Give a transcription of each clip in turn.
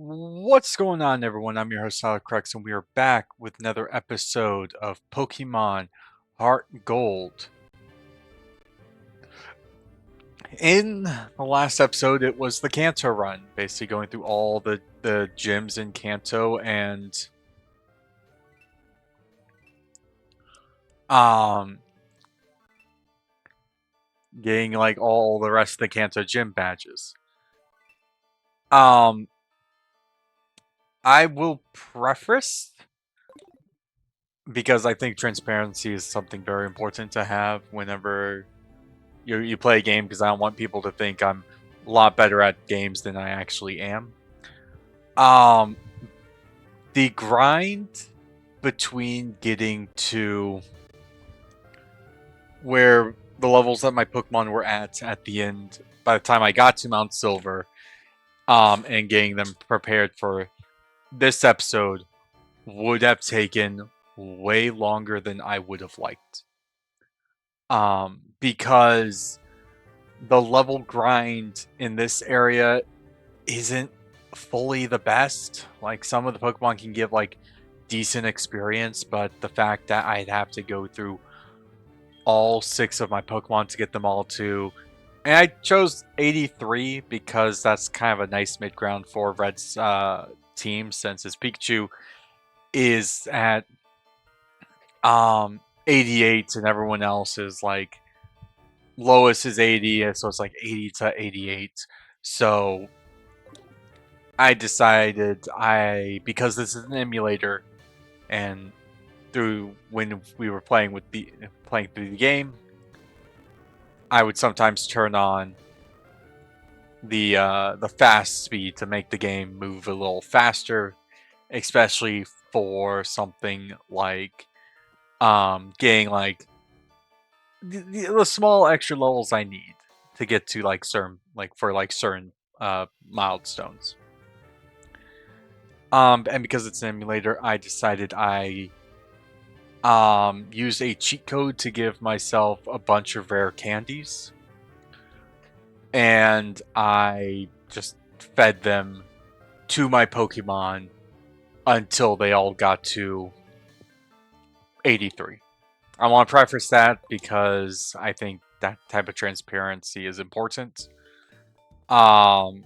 What's going on, everyone? I'm your host, Crux, and we are back with another episode of Pokemon Heart Gold. In the last episode, it was the Kanto run, basically going through all the gyms in Kanto and um getting like all the rest of the Kanto gym badges. Um, I will preface because I think transparency is something very important to have whenever you play a game because I don't want people to think I'm a lot better at games than I actually am. Um, the grind between getting to where the levels that my Pokemon were at the end, by the time I got to Mount Silver, and getting them prepared for this episode would have taken way longer than I would have liked. Because the level grind in this area isn't fully the best. Like some of the Pokemon can give like decent experience, but the fact that I'd have to go through all six of my Pokemon to get them all to, and I chose 83 because that's kind of a nice mid ground for Red's team since his Pikachu is at 88 and everyone else is like lowest is 80, so it's like 80 to 88. So I decided because this is an emulator and through when we were playing through the game, I would sometimes turn on the fast speed to make the game move a little faster, especially for something like getting like the small extra levels I need to get to like certain milestones. And because it's an emulator, I decided I used a cheat code to give myself a bunch of rare candies, and I just fed them to my Pokemon until they all got to 83. I want to preface that because I think that type of transparency is important. Um,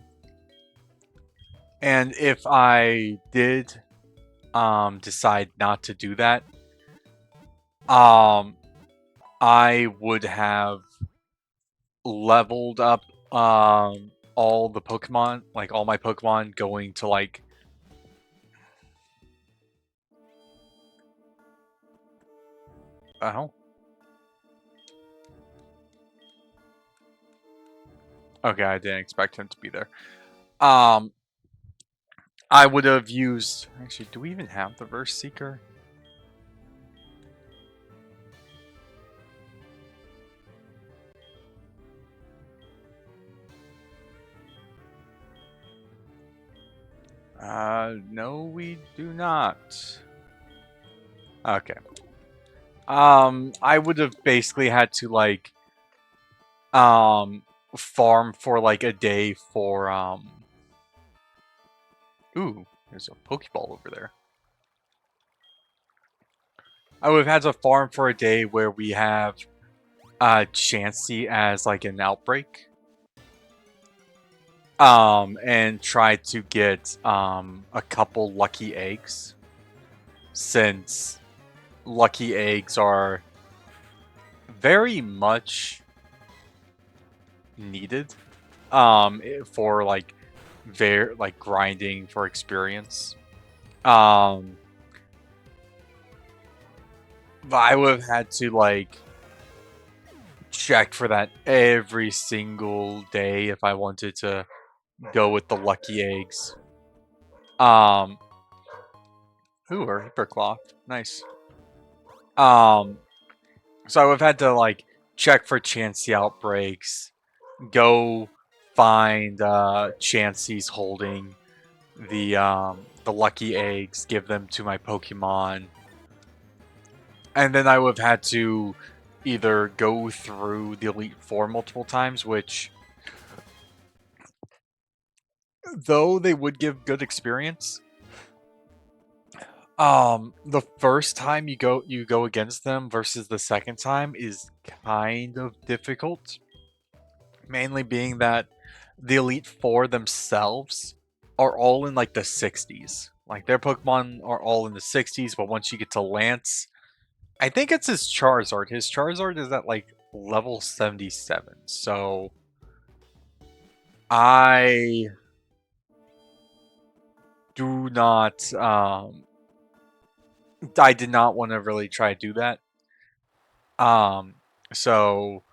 and if I did decide not to do that, um, I would have leveled up all the Pokemon, like all my Pokemon going to like oh. Okay, I didn't expect him to be there. Um I would have used actually, do we even have the Verse Seeker? No, we do not. Okay. I would have basically had to like um farm for like a day for ooh, there's a Pokeball over there. I would have had to farm for a day where we have Chansey as like an outbreak. And try to get a couple lucky eggs since lucky eggs are very much needed for like very like grinding for experience. Um but I would have had to like check for that every single day if I wanted to go with the lucky eggs. Um Ooh, or Hypercloth. Nice. Um so I would have had to like check for Chansey outbreaks, go find Chansey's holding the lucky eggs, give them to my Pokemon, and then I would have had to either go through the Elite Four multiple times, which though they would give good experience, the first time you go against them versus the second time is kind of difficult. Mainly being that the Elite Four themselves are all in like the 60s. Like their Pokemon are all in the 60s, but once you get to Lance, I think it's his Charizard. His Charizard is at like level 77. So I do not I did not want to really try to do that. Um so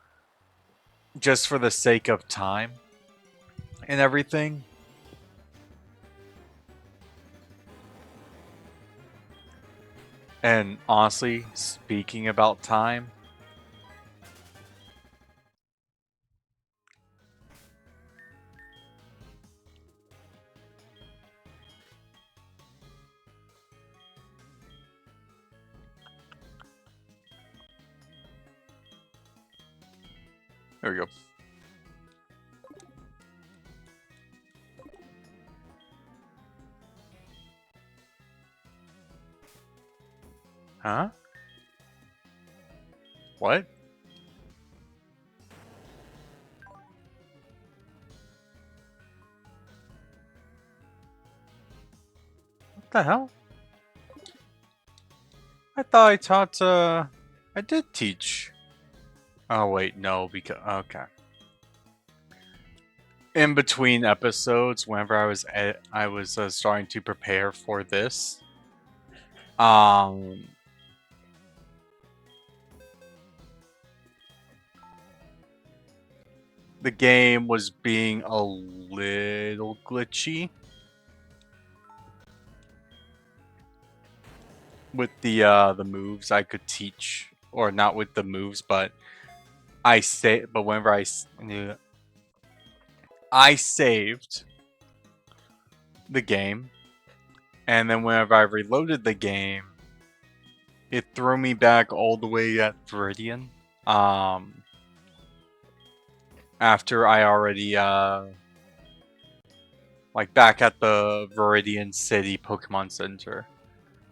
just for the sake of time and everything, and honestly, speaking about time, there we go. Huh? What? What the hell? I thought I taught, I did teach. Oh, wait, no, because, okay. In between episodes, whenever I was starting to prepare for this, um, the game was being a little glitchy with the moves I could teach, or not with the moves, but whenever I saved the game, and then whenever I reloaded the game, it threw me back all the way at Viridian. After I already like back at the Viridian City Pokemon Center.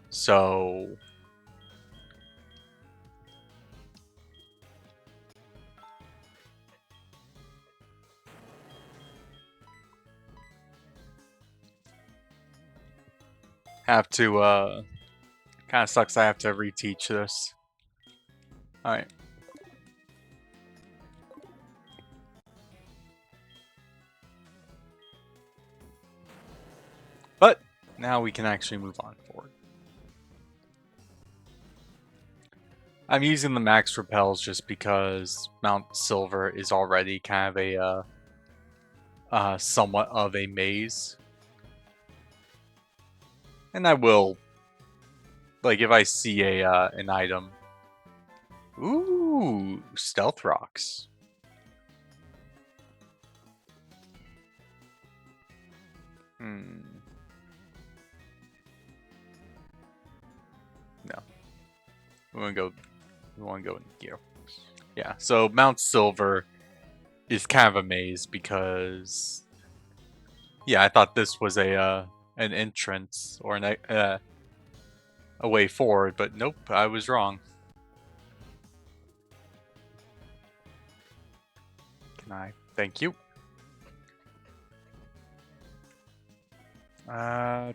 So have to kind of sucks I have to reteach this. All right. But now we can actually move on forward. I'm using the max repels just because Mount Silver is already kind of a somewhat of a maze. And I will, like, if I see an item. Ooh, stealth rocks. Hmm. No. We want to go in here. Yeah. So Mount Silver is kind of a maze because, yeah, I thought this was an entrance or a way forward, but nope, I was wrong. Can I? Thank you. Uh.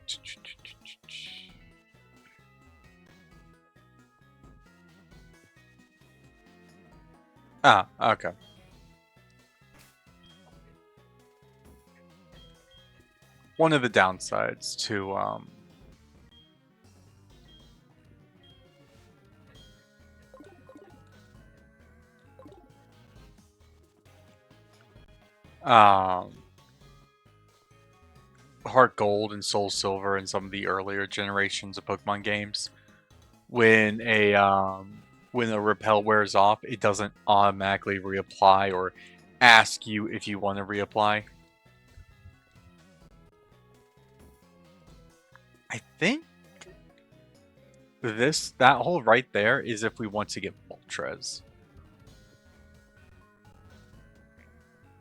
Ah, okay. One of the downsides to Heart Gold and Soul Silver and some of the earlier generations of Pokemon games, when a repel wears off, it doesn't automatically reapply or ask you if you want to reapply. I think that hole right there is if we want to get Moltres.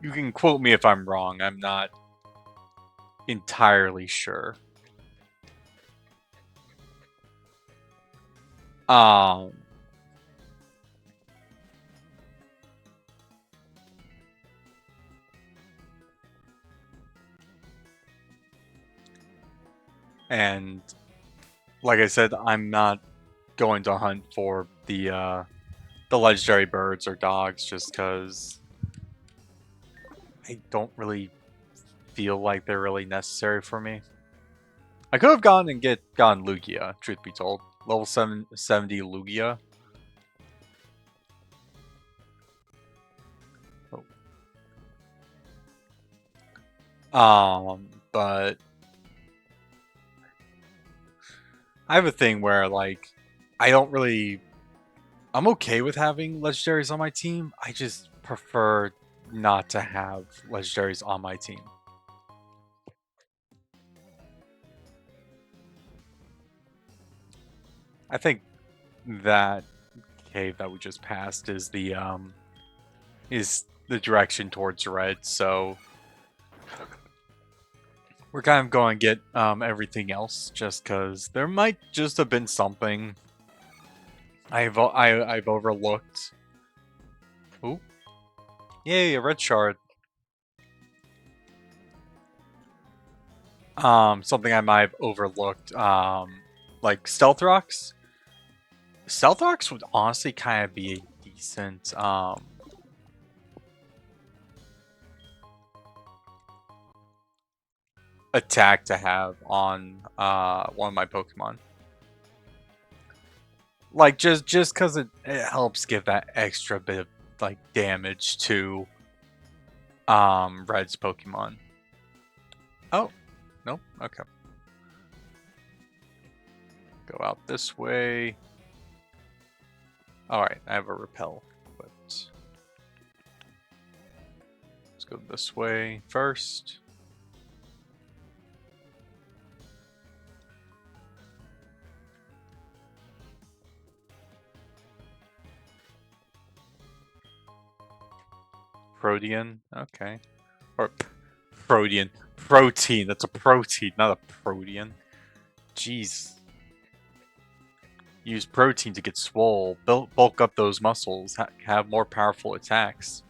You can quote me if I'm wrong. I'm not entirely sure. Um, and like I said, I'm not going to hunt for the legendary birds or dogs just because I don't really feel like they're really necessary for me. I could have gone and gotten Lugia, truth be told. Level 770 Lugia. But I have a thing where like I don't really I'm okay with having legendaries on my team. I just prefer not to have legendaries on my team. I think that cave that we just passed is the direction towards red, so we're kind of going to get everything else just because there might just have been something I've overlooked. Ooh, yay, a red shard. Something I might have overlooked. Like stealth rocks. Stealth rocks would honestly kind of be a decent attack to have on one of my Pokemon. Like just because it helps give that extra bit of like damage to Red's Pokemon. Oh, nope. Okay. Go out this way. Alright, I have a repel equipped. Let's go this way first. Protean, okay. Or Protean. Protein, that's a protein, not a protean. Jeez. Use protein to get swole, bulk up those muscles, have more powerful attacks.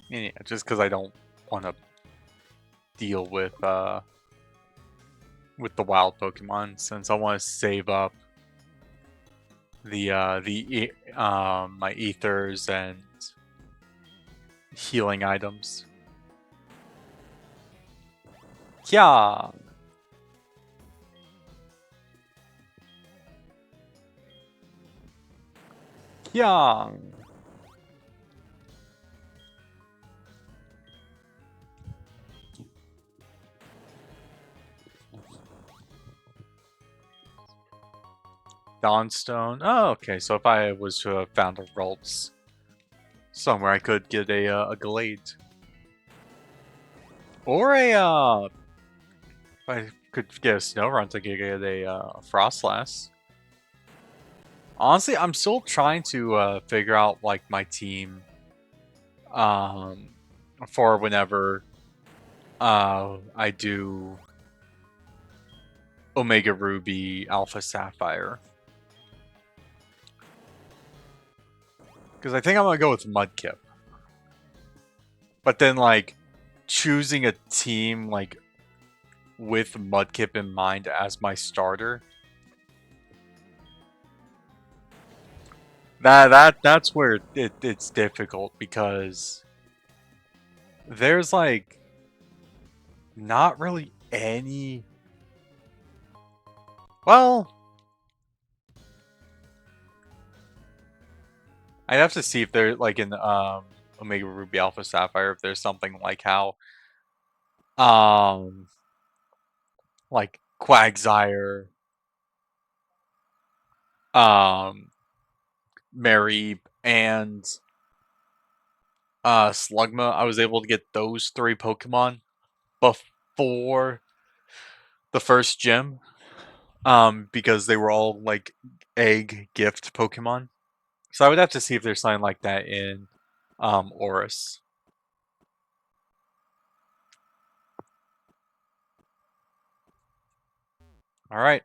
Yeah, just because I don't want to deal with the wild Pokemon, since I want to save up my ethers and healing items. Yeah. Yeah. Dawnstone. Oh, okay. So if I was to have found a Ralts somewhere, I could get a Glade. Or if I could get a Snorunt, I could get a Frostlass. Honestly, I'm still trying to figure out like my team um, for whenever I do Omega Ruby, Alpha Sapphire. Because I think I'm gonna go with Mudkip. But then like choosing a team like with Mudkip in mind as my starter. That's where it's difficult because there's like not really any. Well, I'd have to see if they're like in Omega Ruby Alpha Sapphire if there's something like how um like Quagsire, um Mareep, and Slugma. I was able to get those three Pokemon before the first gym, because they were all like egg gift Pokemon. So I would have to see if there's something like that in Oris. All right.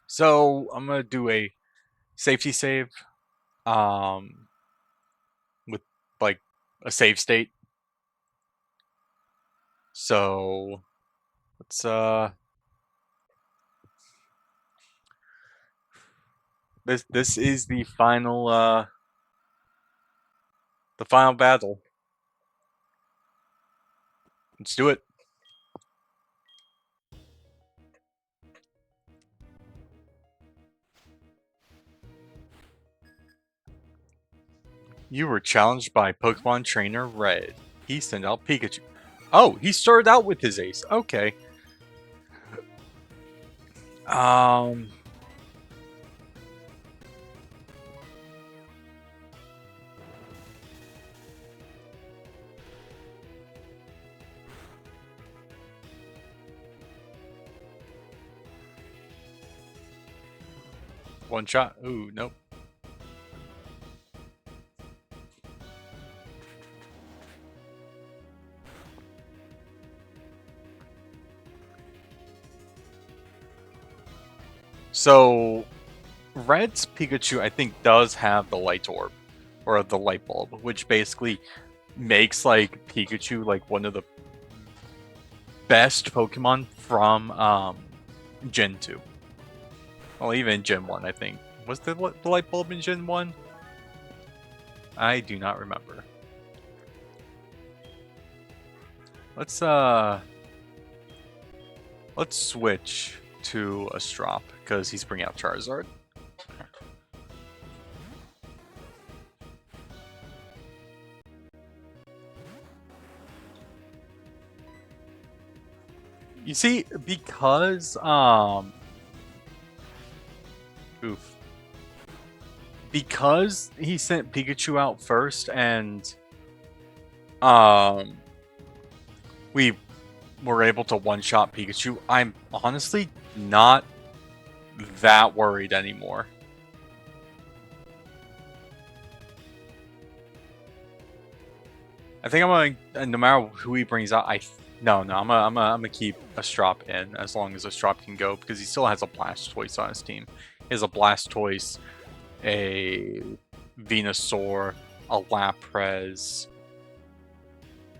So I'm gonna do a safety save, um, with like a save state. So let's this is the final battle. Let's do it. You were challenged by Pokemon Trainer Red. He sent out Pikachu. Oh, he started out with his ace. Okay. Um. One shot. Ooh, nope. So, Red's Pikachu, I think, does have the light orb, or the light bulb, which basically makes like Pikachu like one of the best Pokemon from Gen 2. Well, even Gen 1, I think. Was the light bulb in Gen 1? I do not remember. Let's switch to a Strop because he's bringing out Charizard. You see, because oof. Because he sent Pikachu out first and we were able to one-shot Pikachu, I'm honestly not that worried anymore. I think I'm gonna, no matter who he brings out, I'm gonna keep a Strop in as long as a Strop can go because he still has a Blastoise on his team. He has a Blastoise, a Venusaur, a Lapras,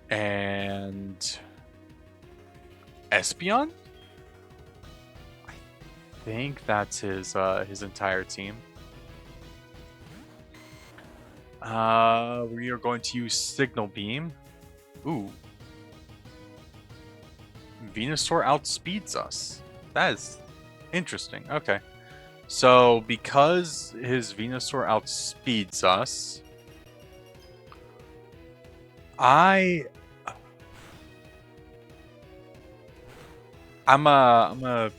and Espeon. I think that's his entire team. We are going to use Signal Beam. Ooh. Venusaur outspeeds us. That is interesting. Okay. So, because his Venusaur outspeeds us, I'm gonna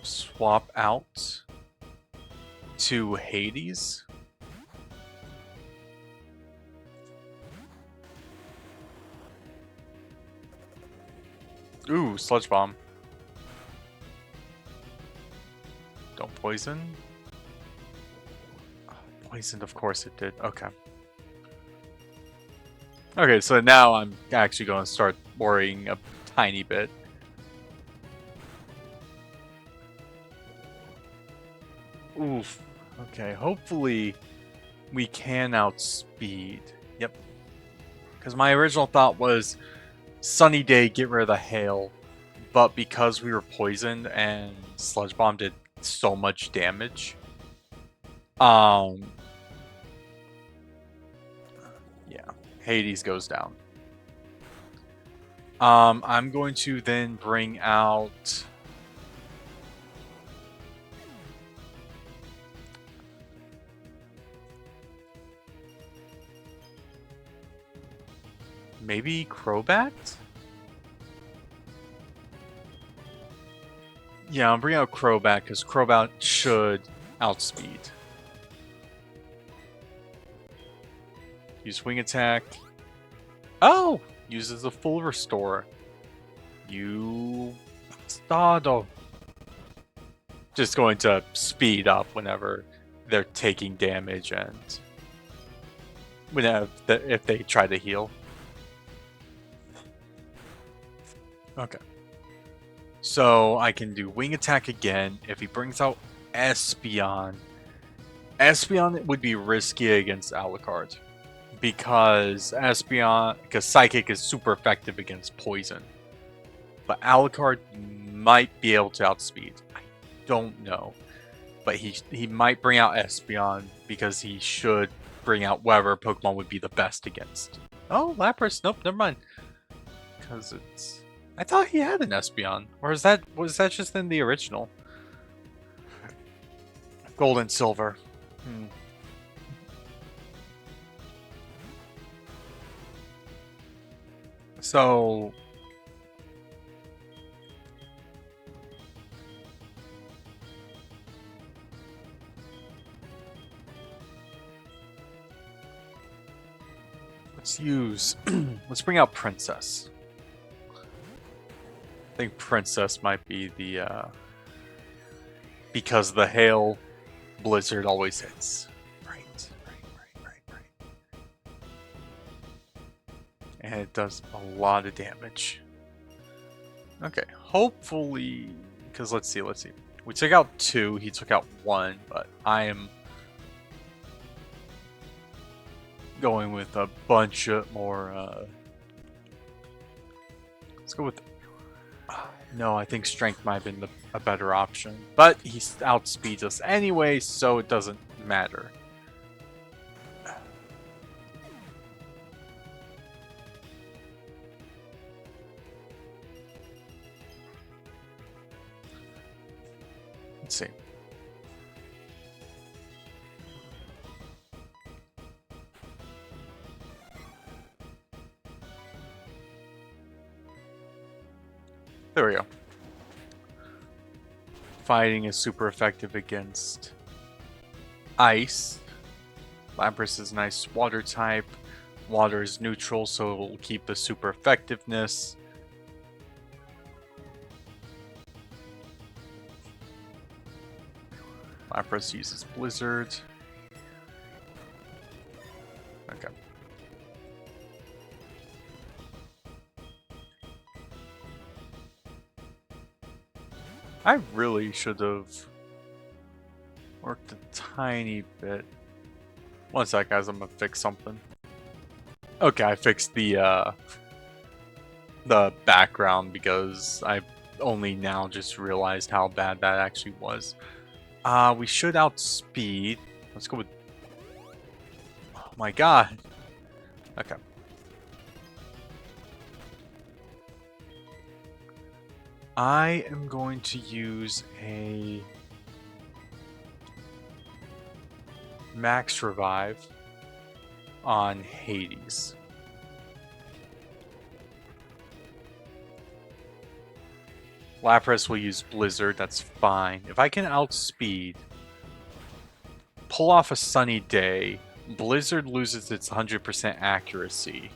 swap out to Hades. Ooh, Sludge Bomb. Don't poison. Poisoned, of course it did. Okay. Okay, so now I'm actually going to start worrying a tiny bit. Oof. Okay, hopefully we can outspeed. Yep. Because my original thought was Sunny Day, get rid of the hail. But because we were poisoned and Sludge Bomb did so much damage, yeah, Hades goes down. I'm going to then bring out maybe Crobat? Yeah, I'm bringing out Crobat because Crobat should outspeed. Use Wing Attack. Oh! Uses a full restore. You Stado. Just going to speed up whenever they're taking damage and if they try to heal. Okay. So I can do wing attack again. If he brings out Espeon, Espeon would be risky against Alucard because Psychic is super effective against poison. But Alucard might be able to outspeed. I don't know. But he might bring out Espeon because he should bring out whatever Pokemon would be the best against. Oh, Lapras. Nope, never mind. Because it's... I thought he had an Espeon. Or was that just in the original? Gold and silver. So... let's bring out Princess. I think Princess might be the, because the Hail Blizzard always hits. Right. And it does a lot of damage. Okay, hopefully, because let's see. We took out 2, he took out 1, but I am going with a bunch of more, let's go with... no, I think Strength might have been a better option. But he outspeeds us anyway, so it doesn't matter. Let's see. There we go. Fighting is super effective against ice. Lapras is nice water type. Water is neutral, so it will keep the super effectiveness. Lapras uses Blizzard. Okay. I really should have worked a tiny bit. One sec, guys, I'm gonna fix something. Okay, I fixed the background because I only now just realized how bad that actually was. We should outspeed. Let's go with... oh my god. Okay. I am going to use a Max Revive on Hades. Lapras will use Blizzard, that's fine. If I can outspeed, pull off a Sunny Day, Blizzard loses its 100% accuracy.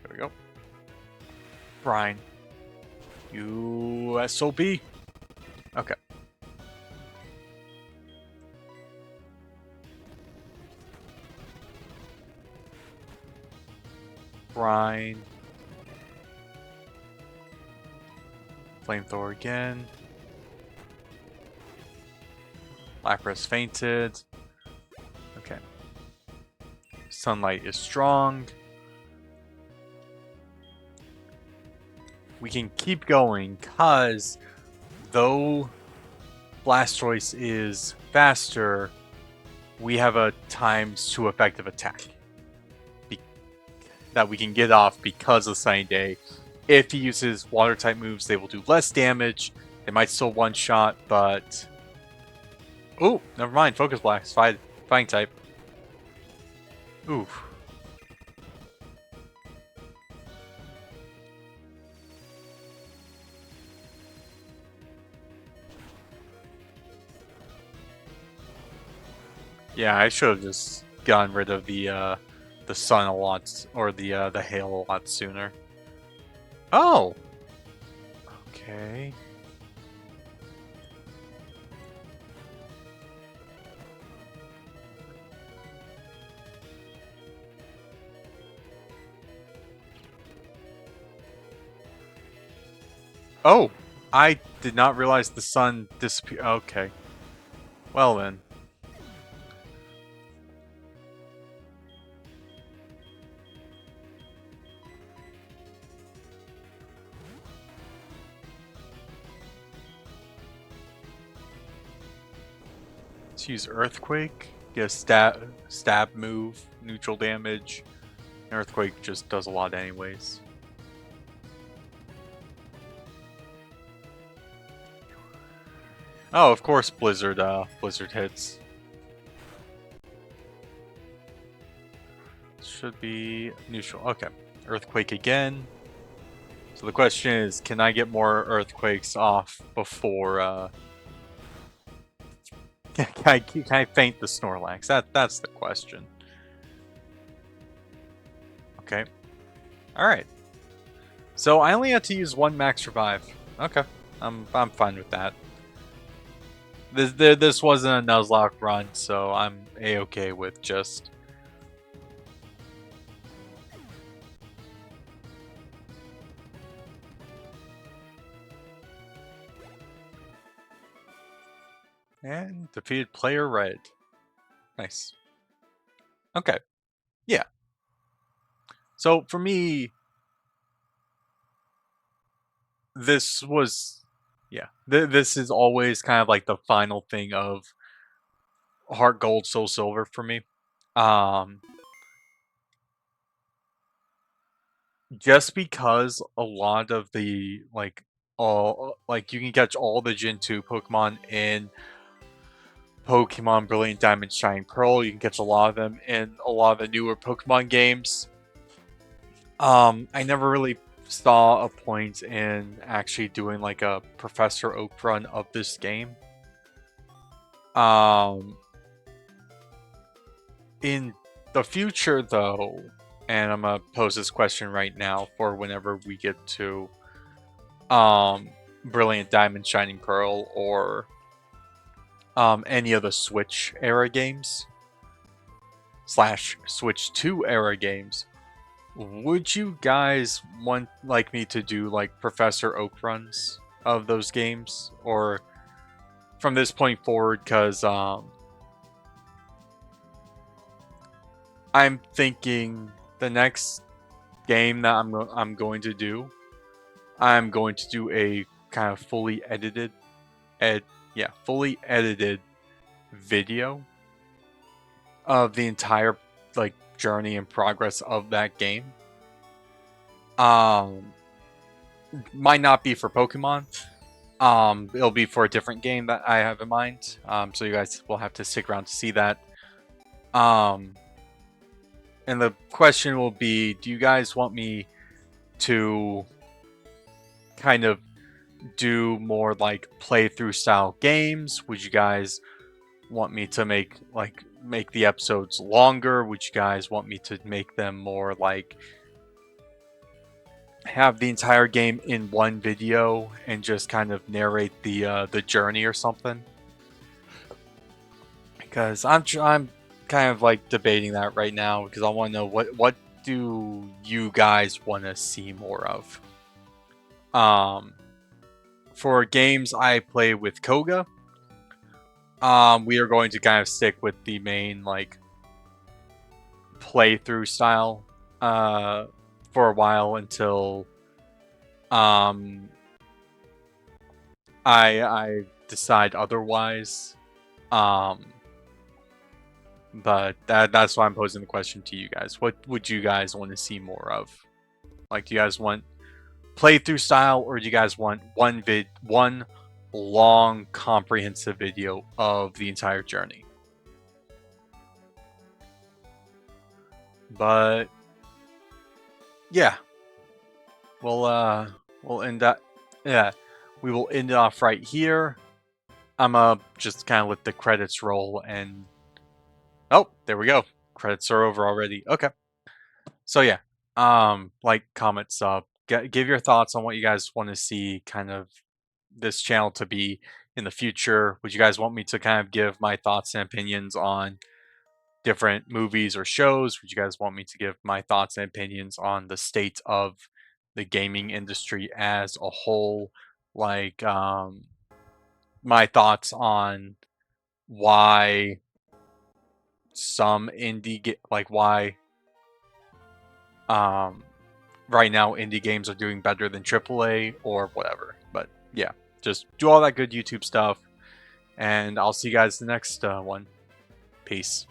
There we go. Brian. USOB. Okay. Brian. Flamethrower again. Lapras fainted. Okay. Sunlight is strong. We can keep going, because though Blastoise is faster, we have a ×2 effective attack that we can get off because of Sunny Day. If he uses water type moves, they will do less damage. They might still one-shot, but... oh, never mind. Focus Blast, fighting type. Oof. Yeah, I should have just gotten rid of the sun a lot, or the hail a lot sooner. Oh! Okay. Oh! I did not realize the sun disappeared. Okay. Well then. Let's use Earthquake. Get a stab move, neutral damage. Earthquake just does a lot anyways. Oh, of course Blizzard hits. Should be neutral. Okay. Earthquake again. So the question is, can I get more earthquakes off before can I faint the Snorlax? That's the question. Okay. Alright. So I only had to use one max revive. Okay. I'm fine with that. This wasn't a Nuzlocke run, so I'm a-okay with just and defeated player red. Nice. Okay. Yeah. So for me, this was yeah. This is always kind of like the final thing of Heart Gold, Soul Silver for me. Um, just because a lot of the all you can catch all the Gen 2 Pokemon in Pokemon Brilliant Diamond Shining Pearl. You can catch a lot of them in a lot of the newer Pokemon games. I never really saw a point in actually doing like a Professor Oak run of this game. In the future though, and I'm gonna pose this question right now for whenever we get to Brilliant Diamond Shining Pearl or any of the Switch era games / Switch 2 era games, would you guys want me to do like Professor Oak runs of those games, or from this point forward? Because I'm thinking the next game that I'm going to do, I'm going to do a kind of fully edited video of the entire journey and progress of that game. Might not be for Pokemon. It'll be for a different game that I have in mind. So you guys will have to stick around to see that. And the question will be, do you guys want me to kind of do more like playthrough style games? Would you guys want me to make the episodes longer? Would you guys want me to make them more like have the entire game in one video and just kind of narrate the journey or something? Because I'm kind of like debating that right now, because I want to know what do you guys want to see more of. For games I play with Koga, we are going to kind of stick with the main playthrough style for a while until I decide otherwise. But that's why I'm posing the question to you guys. What would you guys want to see more of? Like, do you guys want playthrough style, or do you guys want one long comprehensive video of the entire journey? But yeah, we'll end that. Yeah, we will end it off right here. I'm just kind of let the credits roll, and Oh, there we go. Credits are over already. Okay. So yeah, like, comment, sub, give your thoughts on what you guys want to see kind of this channel to be in the future. Would you guys want me to kind of give my thoughts and opinions on different movies or shows? Would you guys want me to give my thoughts and opinions on the state of the gaming industry as a whole? Like, my thoughts on why some like why um right now indie games are doing better than AAA or whatever. But yeah, just do all that good YouTube stuff, and I'll see you guys the next one. Peace.